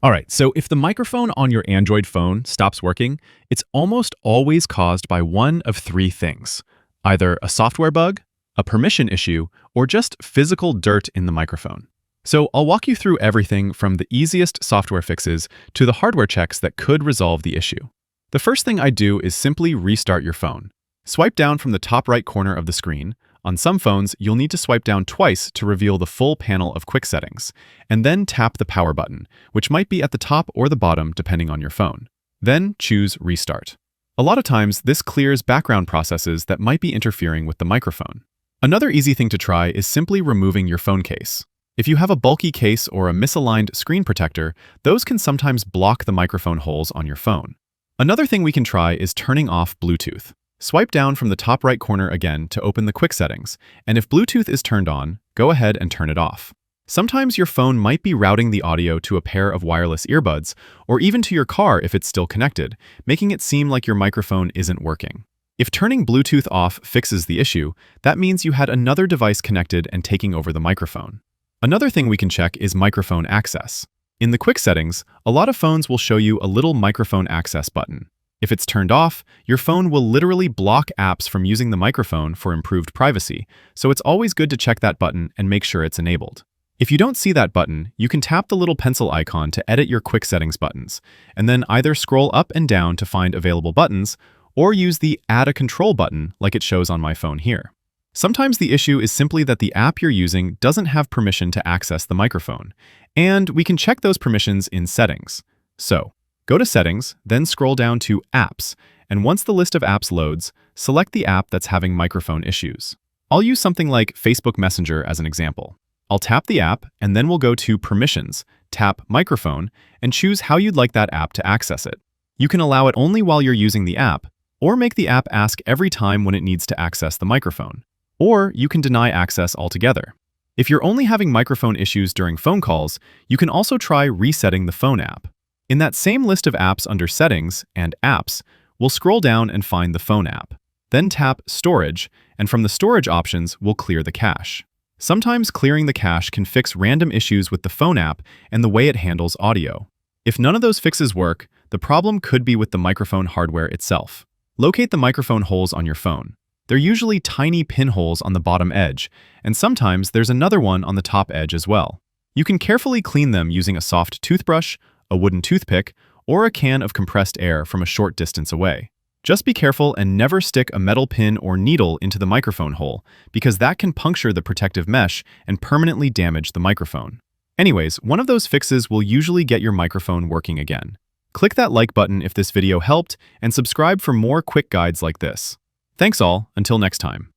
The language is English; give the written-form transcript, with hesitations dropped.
All right, so if the microphone on your Android phone stops working, it's almost always caused by one of three things: either a software bug, a permission issue, or just physical dirt in the microphone. So I'll walk you through everything from the easiest software fixes to the hardware checks that could resolve the issue. The first thing I do is simply restart your phone. Swipe down from the top right corner of the screen. On some phones, you'll need to swipe down twice to reveal the full panel of quick settings, and then tap the power button, which might be at the top or the bottom depending on your phone. Then choose Restart. A lot of times, this clears background processes that might be interfering with the microphone. Another easy thing to try is simply removing your phone case. If you have a bulky case or a misaligned screen protector, those can sometimes block the microphone holes on your phone. Another thing we can try is turning off Bluetooth. Swipe down from the top right corner again to open the quick settings, and if Bluetooth is turned on, go ahead and turn it off. Sometimes your phone might be routing the audio to a pair of wireless earbuds, or even to your car if it's still connected, making it seem like your microphone isn't working. If turning Bluetooth off fixes the issue, that means you had another device connected and taking over the microphone. Another thing we can check is microphone access. In the quick settings, a lot of phones will show you a little microphone access button. If it's turned off, your phone will literally block apps from using the microphone for improved privacy, so it's always good to check that button and make sure it's enabled. If you don't see that button, you can tap the little pencil icon to edit your quick settings buttons, and then either scroll up and down to find available buttons, or use the Add a Control button like it shows on my phone here. Sometimes the issue is simply that the app you're using doesn't have permission to access the microphone, and we can check those permissions in Settings. So, go to Settings, then scroll down to Apps, and once the list of apps loads, select the app that's having microphone issues. I'll use something like Facebook Messenger as an example. I'll tap the app, and then we'll go to Permissions, tap Microphone, and choose how you'd like that app to access it. You can allow it only while you're using the app, or make the app ask every time when it needs to access the microphone. Or you can deny access altogether. If you're only having microphone issues during phone calls, you can also try resetting the phone app. In that same list of apps under Settings and Apps, we'll scroll down and find the phone app. Then tap Storage, and from the storage options, we'll clear the cache. Sometimes clearing the cache can fix random issues with the phone app and the way it handles audio. If none of those fixes work, the problem could be with the microphone hardware itself. Locate the microphone holes on your phone. They're usually tiny pinholes on the bottom edge, and sometimes there's another one on the top edge as well. You can carefully clean them using a soft toothbrush, a wooden toothpick, or a can of compressed air from a short distance away. Just be careful and never stick a metal pin or needle into the microphone hole, because that can puncture the protective mesh and permanently damage the microphone. Anyways, one of those fixes will usually get your microphone working again. Click that like button if this video helped, and subscribe for more quick guides like this. Thanks all, until next time.